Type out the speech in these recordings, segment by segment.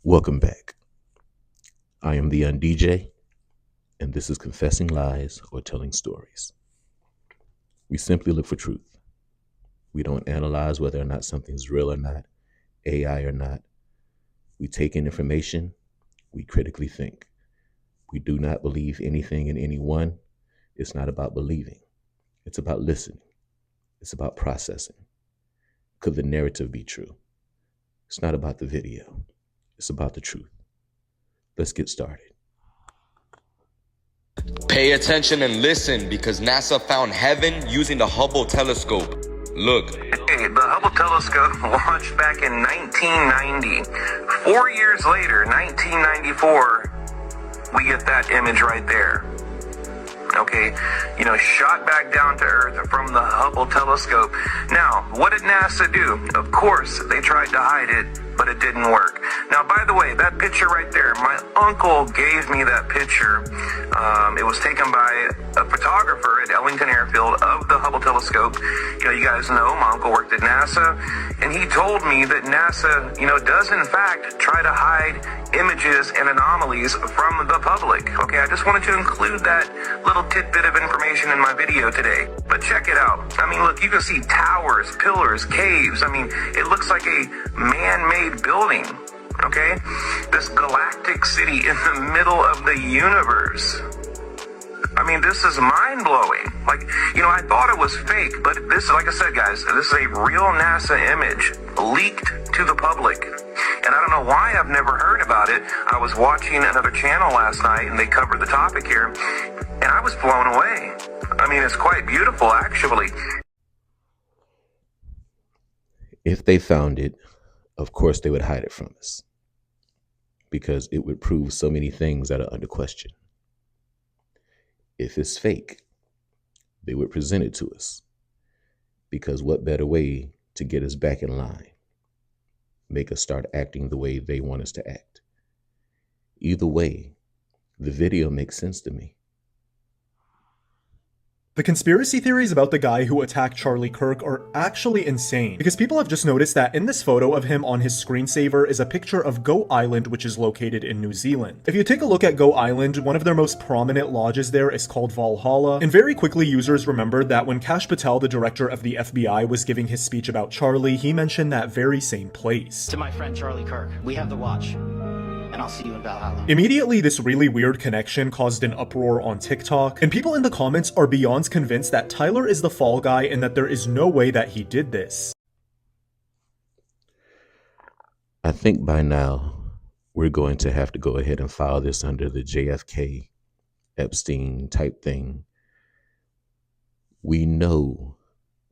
Welcome back. I am the UNDJ, and this is Confessing Lies or Telling Stories. We simply look for truth. We don't analyze whether or not something's real or not, AI or not. We take in information. We critically think. We do not believe anything in anyone. It's not about believing. It's about listening. It's about processing. Could the narrative be true? It's not about the video. It's about the truth. Let's get started. Pay attention and listen, because NASA found heaven using the Hubble telescope. Look. Hey, the Hubble telescope launched back in 1990. 4 years later, 1994, we get that image right there. Okay, shot back down to Earth from the Hubble telescope. Now, what did NASA do? Of course, they tried to hide it, but it didn't work. Now, by the way, that picture right there, my uncle gave me that picture. It was taken by a photographer at Ellington Airfield of the Hubble telescope. You guys know my uncle worked at NASA, and he told me that NASA, does in fact try to hide images and anomalies from the public. Okay, I just wanted to include that little tidbit of information in my video today. But check it out. Look, you can see towers, pillars, caves. It looks like a man-made building. Okay, this galactic city in the middle of the universe. This is mind-blowing. I thought it was fake, but this, like I said, guys, this is a real NASA image leaked to the public. And I don't know why I've never heard about it. I was watching another channel last night, and they covered the topic here, and I was blown away. It's quite beautiful, actually. If they found it, of course they would hide it from us, because it would prove so many things that are under question. If it's fake, they would present it to us, because what better way to get us back in line? Make us start acting the way they want us to act. Either way, the video makes sense to me. The conspiracy theories about the guy who attacked Charlie Kirk are actually insane, because people have just noticed that in this photo of him on his screensaver is a picture of Go Island, which is located in New Zealand. If you take a look at Go Island, one of their most prominent lodges there is called Valhalla, and very quickly users remembered that when Kash Patel, the director of the FBI, was giving his speech about Charlie, he mentioned that very same place. To my friend Charlie Kirk, we have the watch. And I'll see you in Valhalla. Immediately, this really weird connection caused an uproar on TikTok, and people in the comments are beyond convinced that Tyler is the fall guy and that there is no way that he did this. I think by now, we're going to have to go ahead and file this under the JFK Epstein type thing. We know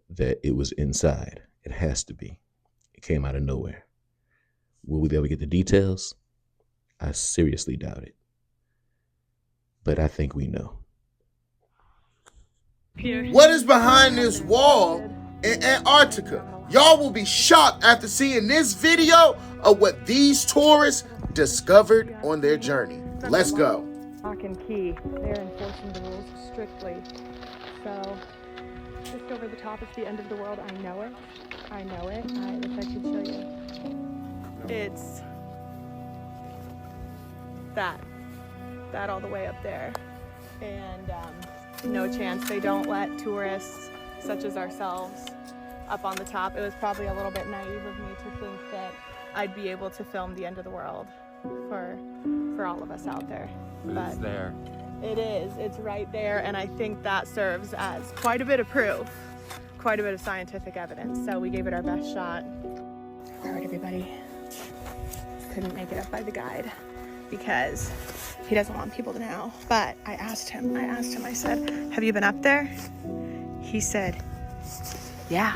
that it was inside. It has to be. It came out of nowhere. Will we ever get the details? I seriously doubt it. But I think we know. What is behind this wall in Antarctica? Y'all will be shocked after seeing this video of what these tourists discovered on their journey. Let's go. Lock and key. They're enforcing the rules strictly. So, just over the top is the end of the world. I know it. I wish I could show you. It's that all the way up there, and no chance they don't let tourists such as ourselves up on the top. It was probably a little bit naive of me to think that I'd be able to film the end of the world for all of us out there. But it's there. It is. It's right there, and I think that serves as quite a bit of proof, quite a bit of scientific evidence. So we gave it our best shot. All right, everybody. Couldn't make it up by the guide, because he doesn't want people to know. But I asked him, I said, have you been up there? He said, yeah.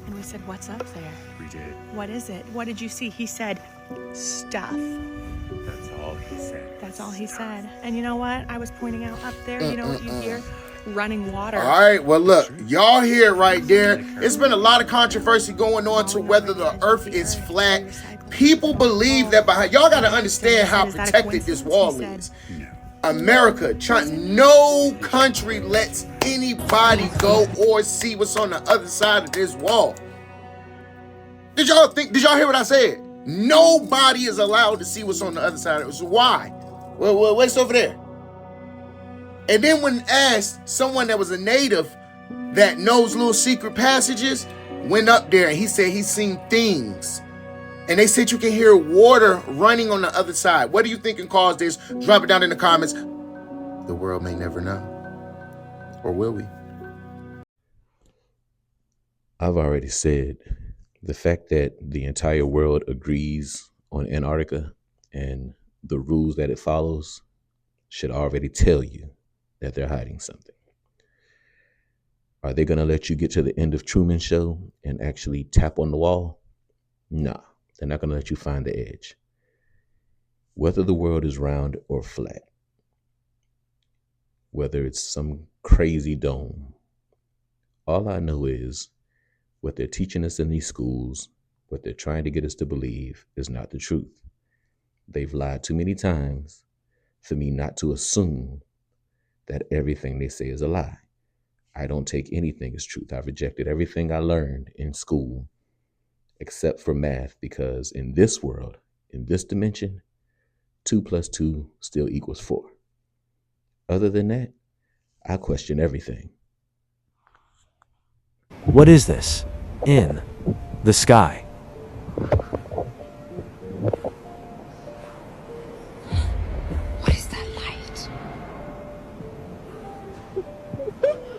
And we said, what's up there? We did. What is it? What did you see? He said, stuff. That's all he said. That's all he said. And you know what? I was pointing out up there, you know what you hear? Running water. All right, well, look, y'all hear it right there. It's been a lot of controversy going on to whether the earth is flat. People believe that behind, y'all got to understand how protected this wall is. America, no country lets anybody go or see what's on the other side of this wall. Did y'all hear what I said? Nobody is allowed to see what's on the other side of it. So why? Well, what's over there? And then when asked, someone that was a native that knows little secret passages went up there and he said he's seen things. And they said you can hear water running on the other side. What do you think can cause this? Drop it down in the comments. The world may never know. Or will we? I've already said the fact that the entire world agrees on Antarctica and the rules that it follows should already tell you that they're hiding something. Are they going to let you get to the end of Truman Show and actually tap on the wall? Nah, they're not going to let you find the edge. Whether the world is round or flat, whether it's some crazy dome, all I know is what they're teaching us in these schools, what they're trying to get us to believe is not the truth. They've lied too many times for me not to assume that everything they say is a lie. I don't take anything as truth. I've rejected everything I learned in school except for math, because in this world, in this dimension, 2 + 2 still equals 4. Other than that, I question everything. What is this? In the sky. What is that light?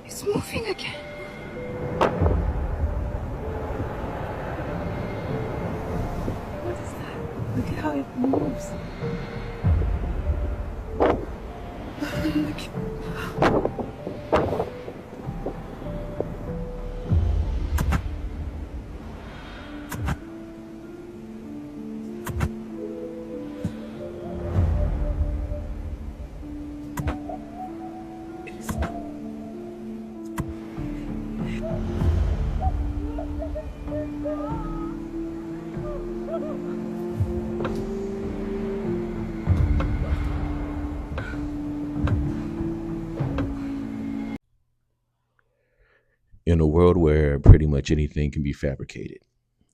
It's moving again. What is that? Look at how it moves. In a world where pretty much anything can be fabricated,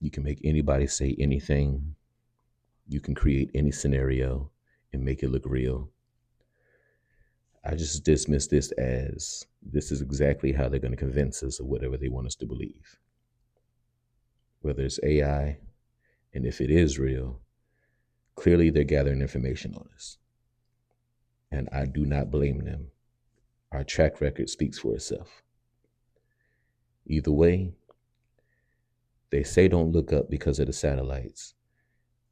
you can make anybody say anything, you can create any scenario and make it look real. I just dismiss this as this is exactly how they're going to convince us of whatever they want us to believe. Whether it's AI, and if it is real, clearly they're gathering information on us. And I do not blame them. Our track record speaks for itself. Either way, they say don't look up because of the satellites.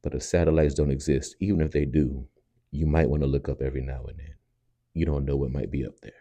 But if satellites don't exist, even if they do, you might want to look up every now and then. You don't know what might be up there.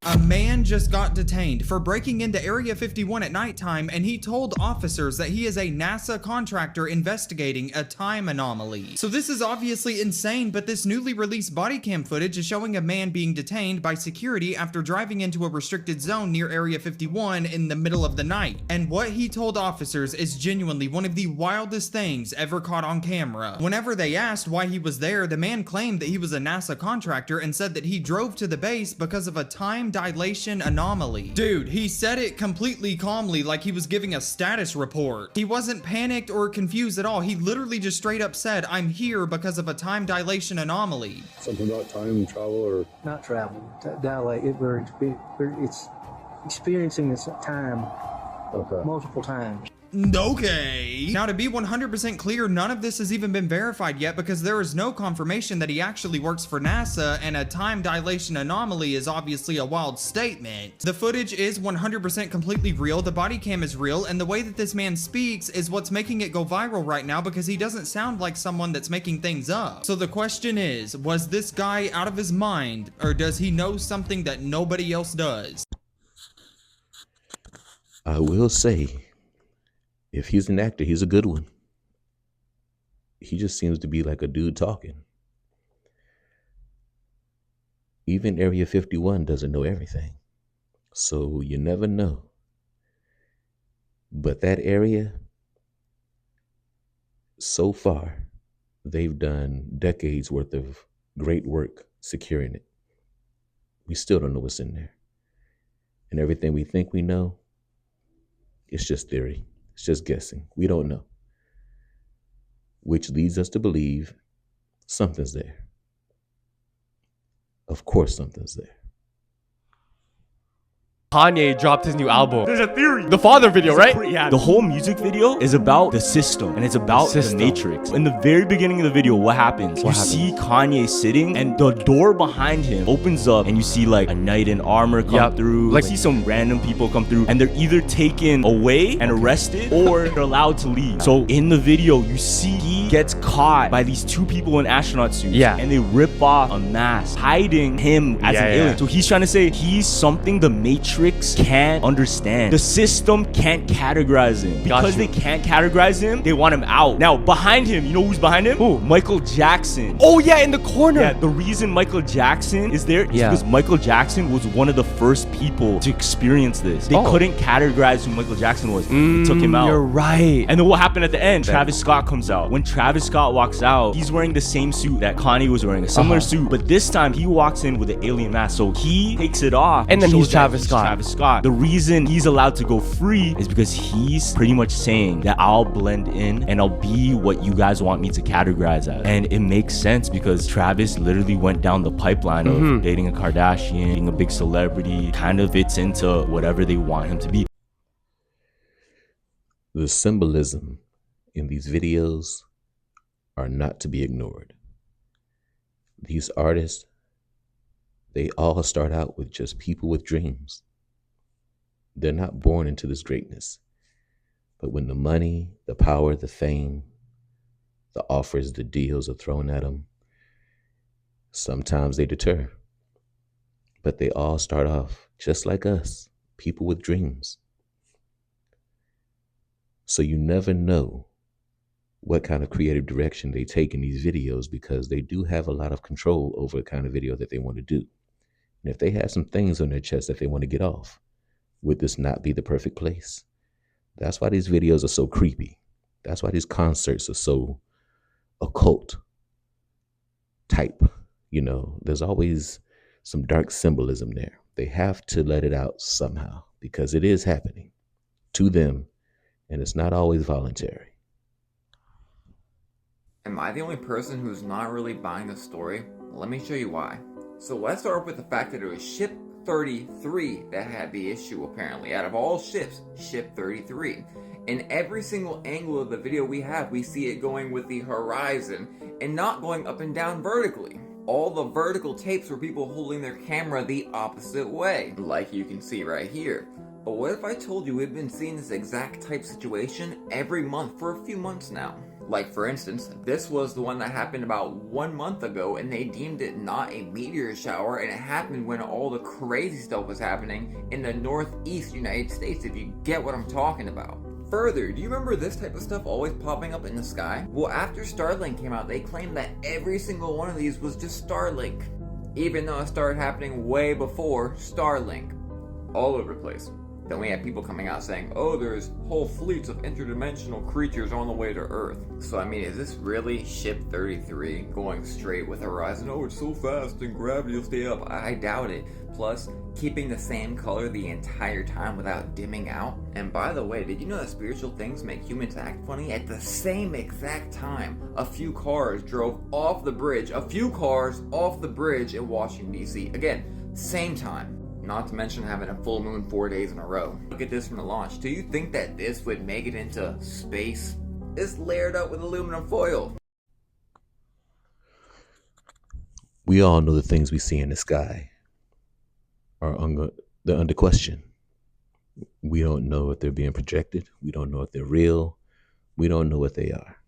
A man just got detained for breaking into Area 51 at nighttime, and he told officers that he is a NASA contractor investigating a time anomaly. So this is obviously insane, but this newly released body cam footage is showing a man being detained by security after driving into a restricted zone near Area 51 in the middle of the night. And what he told officers is genuinely one of the wildest things ever caught on camera. Whenever they asked why he was there, the man claimed that he was a NASA contractor and said that he drove to the base because of a time dilation anomaly. Dude, he said it completely calmly, like he was giving a status report. He wasn't panicked or confused at all. He literally just straight up said, I'm here because of a time dilation anomaly. Something about time travel or... Not travel, dilate. It's experiencing this time multiple times. Okay. Now, to be 100% clear, none of this has even been verified yet because there is no confirmation that he actually works for NASA, and a time dilation anomaly is obviously a wild statement. The footage is 100% completely real, the body cam is real, and the way that this man speaks is what's making it go viral right now because he doesn't sound like someone that's making things up. So the question is, was this guy out of his mind, or does he know something that nobody else does? I will say, if he's an actor, he's a good one. He just seems to be like a dude talking. Even Area 51 doesn't know everything. So you never know. But that area, so far, they've done decades worth of great work securing it. We still don't know what's in there. And everything we think we know, it's just theory. It's just guessing. We don't know. which leads us to believe something's there. Of course something's there. Kanye dropped his new album. There's a theory. The Father video, right? Yeah. The whole music video is about the system, and it's about the Matrix. In the very beginning of the video, what happens? You see Kanye sitting, and the door behind him opens up, and you see like a knight in armor come through. Like see some random people come through, and they're either taken away and arrested, or they're allowed to leave. So in the video, you see he gets caught by these two people in astronaut suits, and they rip off a mask, hiding him as an alien. So he's trying to say he's something the Matrix can't understand. The system can't categorize him. Because they can't categorize him, they want him out. Now, behind him, you know who's behind him? Who? Michael Jackson. Oh yeah, in the corner. Yeah, the reason Michael Jackson is there is because Michael Jackson was one of the first people to experience this. They couldn't categorize who Michael Jackson was. They took him out. You're right. And then what happened at the end? Travis Scott comes out. When Travis Scott walks out, he's wearing the same suit that Kanye was wearing, a similar suit, but this time he walks in with an alien mask. So he takes it off, and then he's Travis Scott. The reason he's allowed to go free is because he's pretty much saying that I'll blend in and I'll be what you guys want me to categorize as. And it makes sense because Travis literally went down the pipeline of dating a Kardashian, being a big celebrity, kind of fits into whatever they want him to be. The symbolism in these videos are not to be ignored. These artists, they all start out with just people with dreams. They're not born into this greatness. But when the money, the power, the fame, the offers, the deals are thrown at them, sometimes they deter. But they all start off just like us, people with dreams. So you never know what kind of creative direction they take in these videos, because they do have a lot of control over the kind of video that they want to do. And if they have some things on their chest that they want to get off, would this not be the perfect place? That's why these videos are so creepy. That's why these concerts are so occult type. You know, there's always some dark symbolism there. They have to let it out somehow because it is happening to them, and it's not always voluntary. Am I the only person who's not really buying the story? Let me show you why. So let's start off with the fact that it was ship 33 that had the issue, apparently. Out of all ships, ship 33. In every single angle of the video we have, we see it going with the horizon and not going up and down vertically. All the vertical tapes were people holding their camera the opposite way, like you can see right here. But what if I told you we've been seeing this exact type situation every month for a few months now? Like for instance, this was the one that happened about 1 month ago, and they deemed it not a meteor shower, and it happened when all the crazy stuff was happening in the northeast United States, if you get what I'm talking about. Further, do you remember this type of stuff always popping up in the sky? Well, after Starlink came out, they claimed that every single one of these was just Starlink, even though it started happening way before Starlink. All over the place. Then we have people coming out saying, oh, there's whole fleets of interdimensional creatures on the way to Earth. So I mean, is this really ship 33 going straight with horizon? Oh, it's so fast and gravity will stay up. I doubt it. Plus, keeping the same color the entire time without dimming out. And by the way, did you know that spiritual things make humans act funny? At the same exact time, a few cars drove off the bridge. A few cars off the bridge in Washington, D.C. Again, same time. Not to mention having a full moon 4 days in a row. Look at this from the launch. Do you think that this would make it into space? It's layered up with aluminum foil. We all know the things we see in the sky are under question. We don't know if they're being projected. We don't know if they're real. We don't know what they are.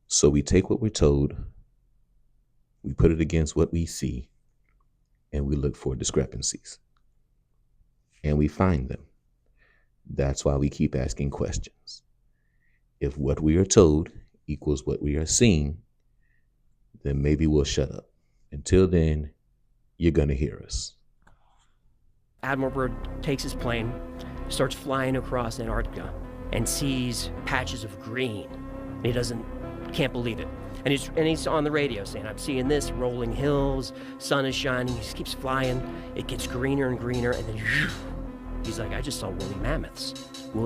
So we take what we're told, we put it against what we see, and we look for discrepancies. And we find them. That's why we keep asking questions. If what we are told equals what we are seeing, then maybe we'll shut up. Until then, you're going to hear us. Admiral Byrd takes his plane, starts flying across Antarctica, and sees patches of green. And he can't believe it. And he's on the radio saying, I'm seeing this, rolling hills, sun is shining, he just keeps flying, it gets greener and greener, and then He's like, I just saw woolly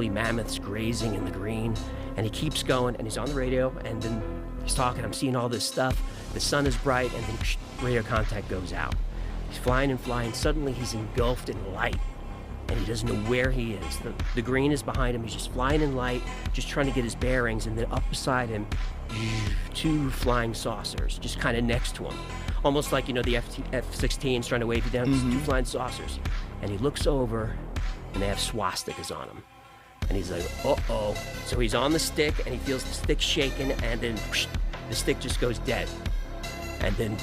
mammoths grazing in the green. And he keeps going, and he's on the radio, and then he's talking, I'm seeing all this stuff. The sun is bright, and then radio contact goes out. He's flying and flying. Suddenly, he's engulfed in light, and he doesn't know where he is. The green is behind him. He's just flying in light, just trying to get his bearings, and then up beside him, 2 flying saucers, just kind of next to him. Almost like, you know, the F-16's trying to wave you down. 2 flying saucers. And he looks over, and they have swastikas on them. And he's like, uh-oh. So he's on the stick, and he feels the stick shaking, and then the stick just goes dead. And then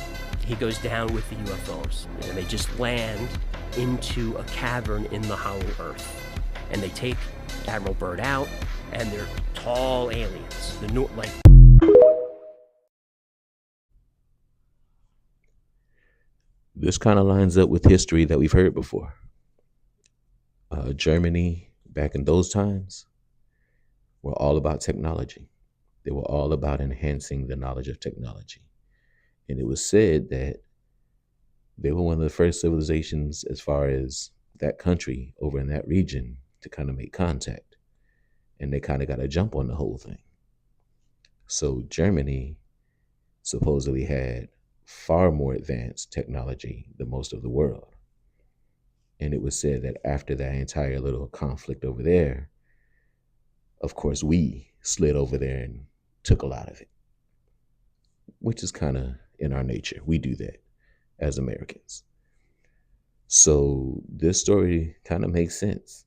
he goes down with the UFOs. And they just land into a cavern in the hollow earth. And they take Admiral Byrd out, and they're tall aliens. This kind of lines up with history that we've heard before. Germany, back in those times, were all about technology. They were all about enhancing the knowledge of technology. And it was said that they were one of the first civilizations, as far as that country over in that region, to kind of make contact. And they kind of got a jump on the whole thing. So Germany supposedly had far more advanced technology than most of the world. And it was said that after that entire little conflict over there, of course, we slid over there and took a lot of it, which is kind of in our nature. We do that as Americans. So this story kind of makes sense,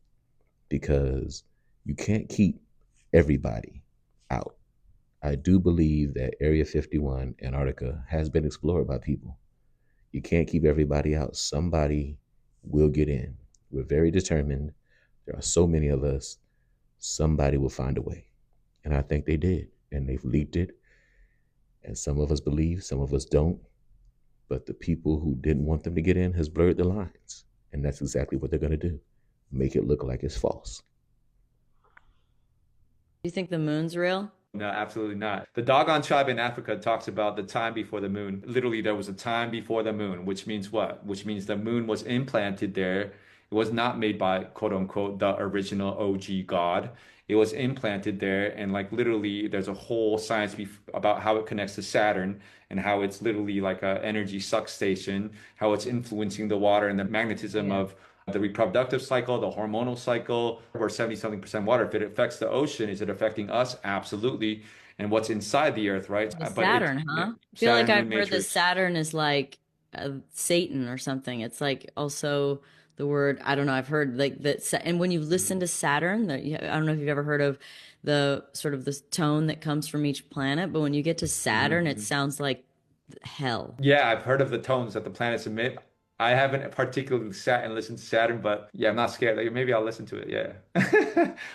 because you can't keep everybody out. I do believe that Area 51, Antarctica, has been explored by people. You can't keep everybody out. Somebody will get in. We're very determined. There are so many of us. Somebody will find a way. And I think they did. And they've leaked it. And some of us believe, some of us don't. But the people who didn't want them to get in has blurred the lines. And that's exactly what they're going to do. Make it look like it's false. Do you think the moon's real? No, absolutely not. The Dogon tribe in Africa talks about the time before the moon. Literally, there was a time before the moon, which means what? Which means the moon was implanted there. It was not made by, quote unquote, the original OG God. It was implanted there, and like literally there's a whole science about how it connects to Saturn, and how it's literally like an energy suck station, how it's influencing the water and the magnetism of the reproductive cycle, the hormonal cycle. We're 70-something% water. If it affects the ocean, is it affecting us? Absolutely. And what's inside the earth, right? Saturn, huh? I feel like I've heard that Saturn is like Satan or something. It's like also the word, I don't know, I've heard like that. And when you listen to Saturn, I don't know if you've ever heard of the sort of the tone that comes from each planet, but when you get to Saturn, it sounds like hell. Yeah, I've heard of the tones that the planets emit. I haven't particularly sat and listened to Saturn, but yeah, I'm not scared. Like, maybe I'll listen to it. Yeah.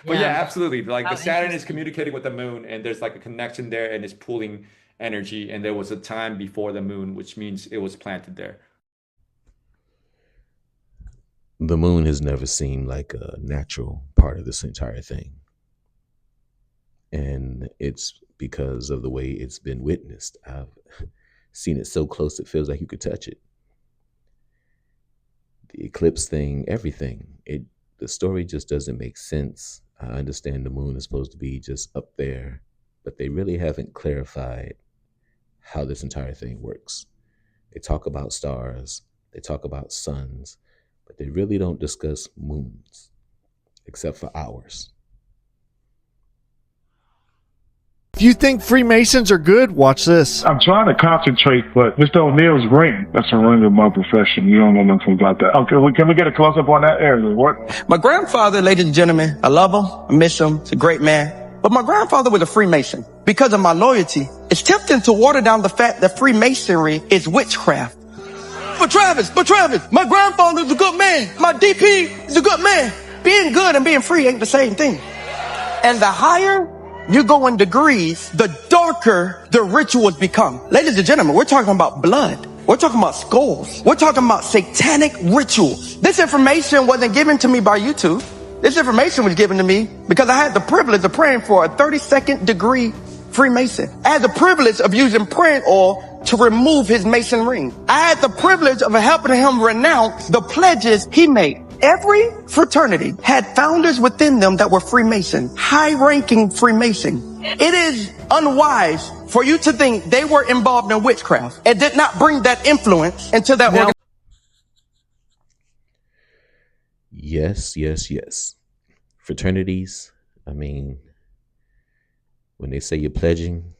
But yeah, absolutely. Like the Saturn is communicating with the moon, and there's like a connection there, and it's pulling energy. And there was a time before the moon, which means it was planted there. The moon has never seemed like a natural part of this entire thing. And it's because of the way it's been witnessed. I've seen it so close, it feels like you could touch it. The eclipse thing, everything. The story just doesn't make sense. I understand the moon is supposed to be just up there, but they really haven't clarified how this entire thing works. They talk about stars, they talk about suns, but they really don't discuss moons, except for ours. If you think Freemasons are good, watch this. I'm trying to concentrate, but Mr. O'Neill's ring, that's a ring of my profession. You don't know nothing about that. Okay, can we get a close-up on that area? What? My grandfather, ladies and gentlemen, I love him, I miss him, he's a great man. But my grandfather was a Freemason. Because of my loyalty, it's tempting to water down the fact that Freemasonry is witchcraft. But Travis, my grandfather's a good man. My DP is a good man. Being good and being free ain't the same thing. And the higher you go in degrees, the darker the rituals become. Ladies and gentlemen, we're talking about blood. We're talking about skulls. We're talking about satanic rituals. This information wasn't given to me by YouTube. This information was given to me because I had the privilege of praying for a 32nd degree Freemason. I had the privilege of using praying oil to remove his Mason ring. I had the privilege of helping him renounce the pledges he made. Every fraternity had founders within them that were Freemason, high-ranking Freemason. It is unwise for you to think they were involved in witchcraft and did not bring that influence into that organization. Yes, yes, yes. Fraternities, I mean, when they say you're pledging,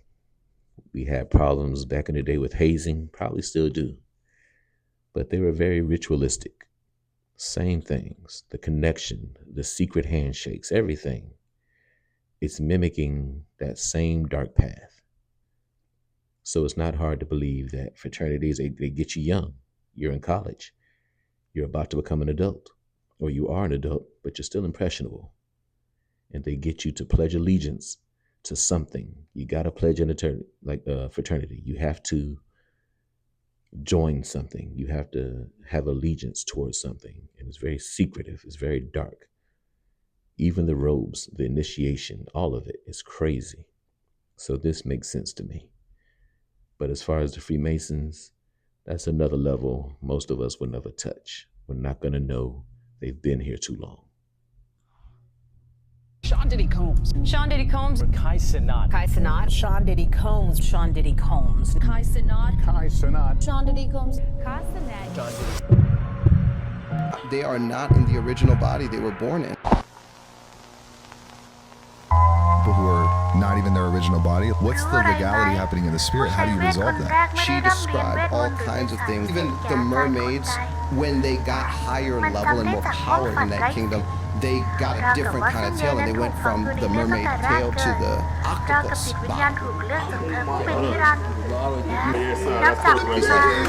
we had problems back in the day with hazing, probably still do. But they were very ritualistic. Same things, the connection, the secret handshakes, everything. It's mimicking that same dark path. So it's not hard to believe that fraternities, they get you young. You're in college. You're about to become an adult. Or you are an adult, but you're still impressionable. And they get you to pledge allegiance to something. You got to pledge an fraternity. You have to join something. You have to have allegiance towards something. And it's very secretive. It's very dark. Even the robes, the initiation, all of it is crazy. So this makes sense to me. But as far as the Freemasons, that's another level most of us will never touch. We're not going to know they've been here too long. Sean Diddy Combs. Sean Diddy Combs. Kai Cenat. Kai Cenat. Sean Diddy Combs. Sean Diddy Combs. Kai Cenat. Kai Cenat. Sean Diddy Combs. Kai Cenat. Sean Diddy. They are not in the original body they were born in. People who are not even their original body. What's the legality happening in the spirit? How do you resolve that? She described all kinds of things. Even the mermaids, when they got higher level and more power in that kingdom, they got a different kind of tail, and they went from the mermaid tail to the octopus body.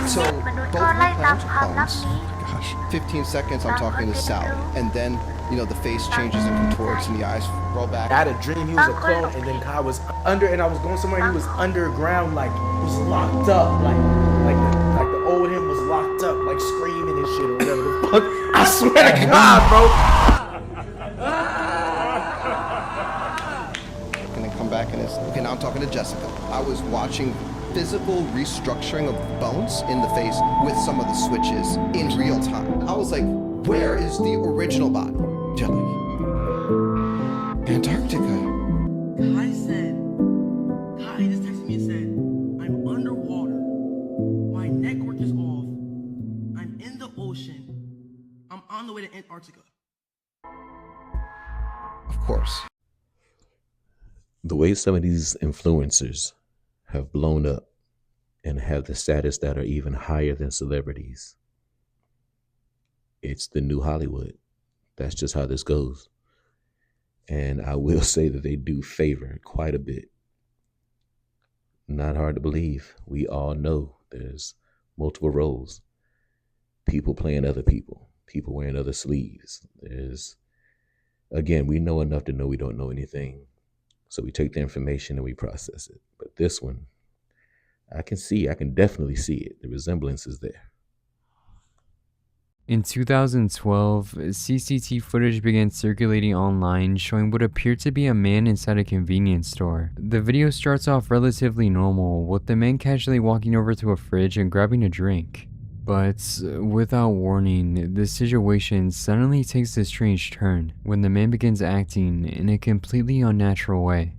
So both my parents are clones. Gosh, 15 seconds I'm talking to Sally, and then the face changes and contorts and the eyes roll back. I had a dream he was a clone, and then Kai was under, and I was going somewhere, and he was underground, like he was locked up, like the old him was locked up, like screaming and shit or whatever the fuck. I swear to God, bro. And then come back and it's okay. Now I'm talking to Jessica. I was watching physical restructuring of bones in the face with some of the switches in real time. I was like, where is the original body? Jelly. Antarctica. Kai just texted me and said, I'm underwater. My network is off. I'm in the ocean. I'm on the way to Antarctica. Of course. The way some of these influencers have blown up and have the status that are even higher than celebrities, it's the new Hollywood. That's just how this goes. And I will say that they do favor quite a bit. Not hard to believe. We all know there's multiple roles. People playing other people. People wearing other sleeves. Again, we know enough to know we don't know anything. So we take the information and we process it. But this one, I can definitely see it. The resemblance is there. In 2012, CCTV footage began circulating online showing what appeared to be a man inside a convenience store. The video starts off relatively normal, with the man casually walking over to a fridge and grabbing a drink. But without warning, the situation suddenly takes a strange turn when the man begins acting in a completely unnatural way.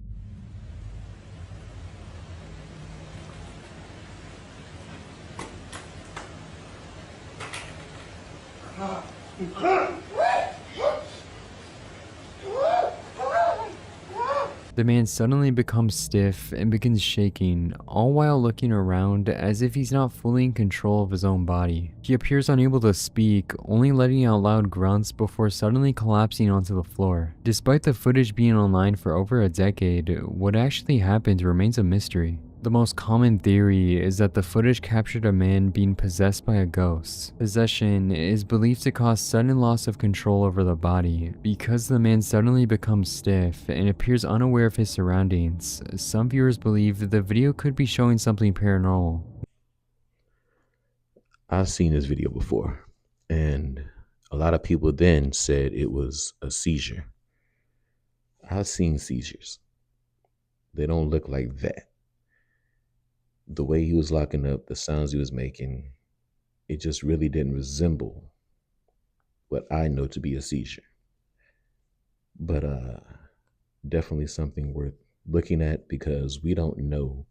The man suddenly becomes stiff and begins shaking, all while looking around as if he's not fully in control of his own body. He appears unable to speak, only letting out loud grunts before suddenly collapsing onto the floor. Despite the footage being online for over a decade, what actually happened remains a mystery. The most common theory is that the footage captured a man being possessed by a ghost. Possession is believed to cause sudden loss of control over the body. Because the man suddenly becomes stiff and appears unaware of his surroundings, some viewers believe that the video could be showing something paranormal. I've seen this video before, and a lot of people then said it was a seizure. I've seen seizures. They don't look like that. The way he was locking up, the sounds he was making, it just really didn't resemble what I know to be a seizure. But definitely something worth looking at, because we don't know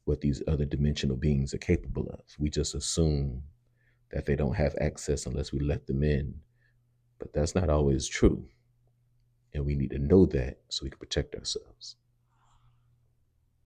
what these other dimensional beings are capable of. We just assume that they don't have access unless we let them in. But that's not always true. And we need to know that so we can protect ourselves.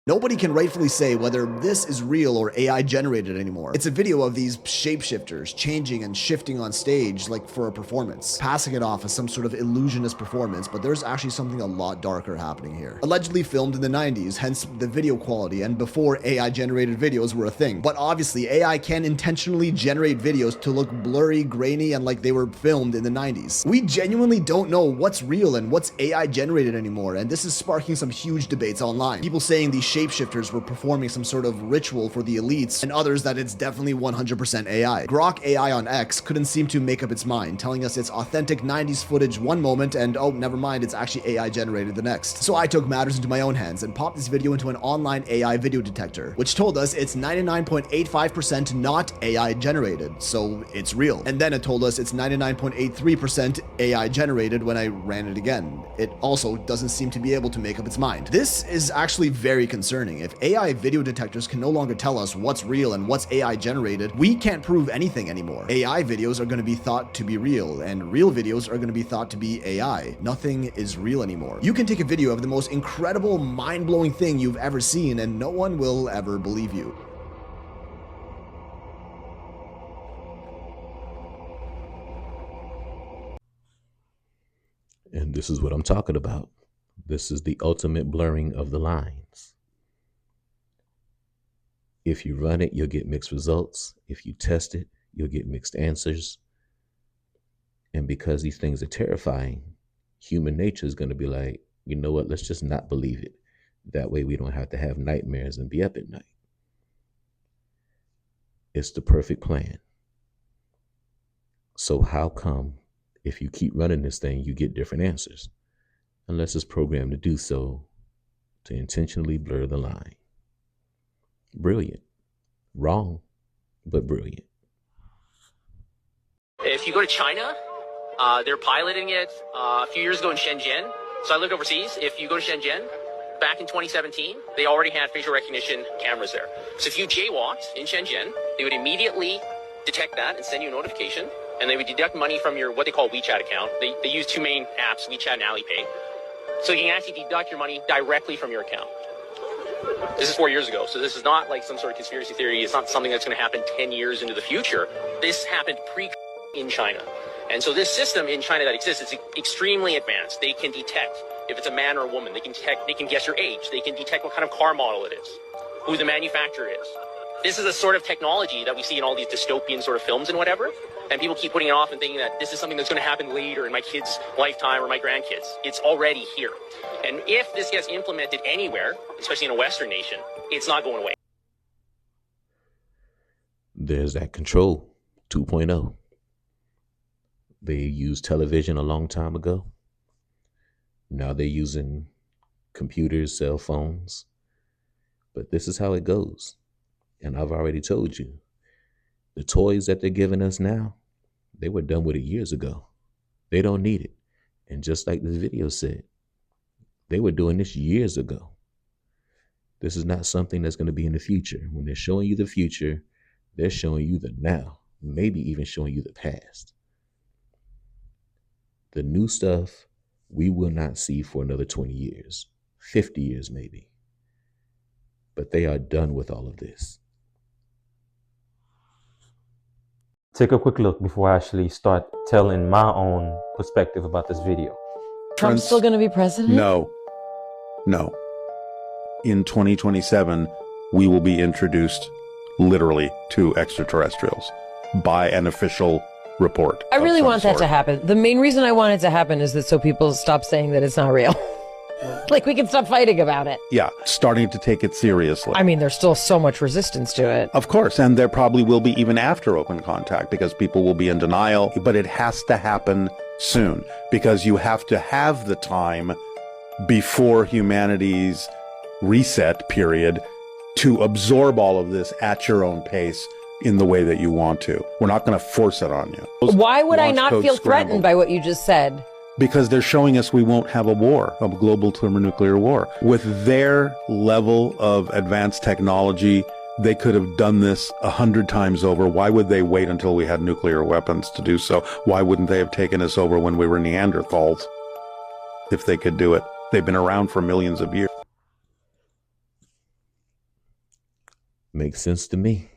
Nobody can rightfully say whether this is real or AI generated anymore. It's a video of these shapeshifters changing and shifting on stage like for a performance, passing it off as some sort of illusionist performance, but there's actually something a lot darker happening here. Allegedly filmed in the 90s, hence the video quality, and before AI generated videos were a thing. But obviously AI can intentionally generate videos to look blurry, grainy, and like they were filmed in the 90s. We genuinely don't know what's real and what's AI generated anymore, and this is sparking some huge debates online. People saying these shapeshifters were performing some sort of ritual for the elites, and others that it's definitely 100% AI. Grok AI on X couldn't seem to make up its mind, telling us it's authentic 90s footage one moment and oh, never mind, it's actually AI generated the next. So I took matters into my own hands and popped this video into an online AI video detector, which told us it's 99.85% not AI generated, so it's real. And then it told us it's 99.83% AI generated when I ran it again. It also doesn't seem to be able to make up its mind. This is actually very concerning. If AI video detectors can no longer tell us what's real and what's AI generated, we can't prove anything anymore. AI videos are going to be thought to be real, and real videos are going to be thought to be AI. Nothing is real anymore. You can take a video of the most incredible, mind-blowing thing you've ever seen, and no one will ever believe you. And this is what I'm talking about. This is the ultimate blurring of the lines. If you run it, you'll get mixed results. If you test it, you'll get mixed answers. And because these things are terrifying, human nature is going to be like, you know what, let's just not believe it. That way we don't have to have nightmares and be up at night. It's the perfect plan. So how come if you keep running this thing, you get different answers? Unless it's programmed to do so, to intentionally blur the line. Brilliant. Wrong, but brilliant. If you go to China, they're piloting it a few years ago in Shenzhen. So I lived overseas. If you go to Shenzhen, back in 2017, they already had facial recognition cameras there. So if you jaywalked in Shenzhen, they would immediately detect that and send you a notification. And they would deduct money from your, what they call WeChat account. They use two main apps, WeChat and Alipay. So you can actually deduct your money directly from your account. This is 4 years ago, so this is not like some sort of conspiracy theory. It's not something that's going to happen 10 years into the future. This happened in China. And so this system in China that exists is extremely advanced. They can detect if it's a man or a woman. They can guess your age. They can detect what kind of car model it is, who the manufacturer is. This is a sort of technology that we see in all these dystopian sort of films and whatever. And people keep putting it off and thinking that this is something that's going to happen later in my kid's lifetime or my grandkids. It's already here. And if this gets implemented anywhere, especially in a Western nation, it's not going away. There's that control 2.0. They used television a long time ago. Now they're using computers, cell phones. But this is how it goes. And I've already told you, the toys that they're giving us now, they were done with it years ago. They don't need it. And just like this video said, they were doing this years ago. This is not something that's going to be in the future. When they're showing you the future, they're showing you the now, maybe even showing you the past. The new stuff we will not see for another 20 years, 50 years maybe. But they are done with all of this. Take a quick look before I actually start telling my own perspective about this video. Trump's still going to be president? No. In 2027, we will be introduced literally to extraterrestrials by an official report. I really want that to happen. The main reason I want it to happen is that so people stop saying that it's not real. Like we can stop fighting about it. Yeah, starting to take it seriously. I mean, there's still so much resistance to it. Of course, and there probably will be even after open contact because people will be in denial, but it has to happen soon because you have to have the time before humanity's reset period to absorb all of this at your own pace in the way that you want to. We're not going to force it on you. Why would I Launch not code feel scrambled. threatened by what you just said? Because they're showing us we won't have a war, a global thermonuclear war. With their level of advanced technology, they could have done this 100 times over. Why would they wait until we had nuclear weapons to do so? Why wouldn't they have taken us over when we were Neanderthals? If they could do it. They've been around for millions of years. Makes sense to me.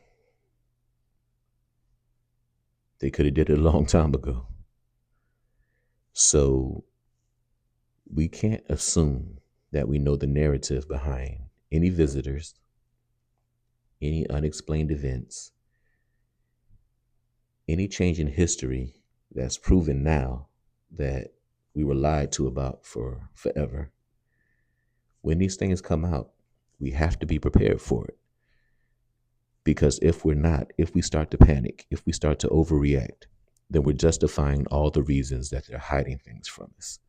They could have did it a long time ago. So we can't assume that we know the narrative behind any visitors, any unexplained events, any change in history that's proven now that we were lied to about for forever. When these things come out, we have to be prepared for it. Because if we're not, if we start to panic, if we start to overreact, then we're justifying all the reasons that they're hiding things from us.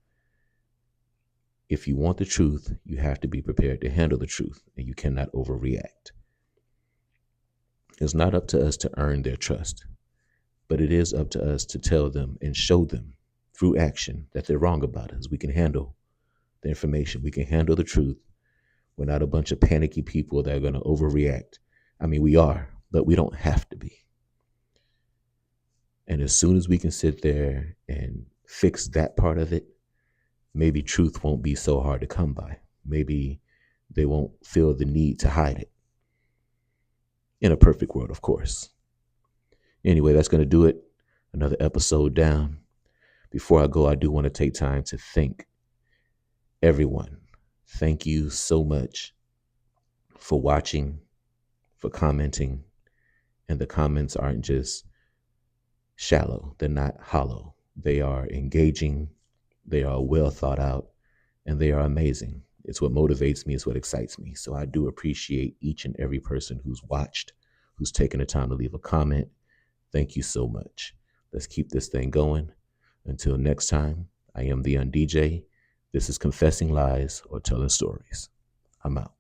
If you want the truth, you have to be prepared to handle the truth, and you cannot overreact. It's not up to us to earn their trust, but it is up to us to tell them and show them through action that they're wrong about us. We can handle the information. We can handle the truth. We're not a bunch of panicky people that are going to overreact. I mean, we are, but we don't have to be. And as soon as we can sit there and fix that part of it, maybe truth won't be so hard to come by. Maybe they won't feel the need to hide it. In a perfect world, of course. Anyway, that's going to do it. Another episode down. Before I go, I do want to take time to thank everyone. Thank you so much for watching, for commenting. And the comments aren't just shallow. They're not hollow. They are engaging. They are well thought out. And they are amazing. It's what motivates me. It's what excites me. So I do appreciate each and every person who's watched, who's taken the time to leave a comment. Thank you so much. Let's keep this thing going. Until next time, I am the UnDJ. This is Confessing Lies or Telling Stories. I'm out.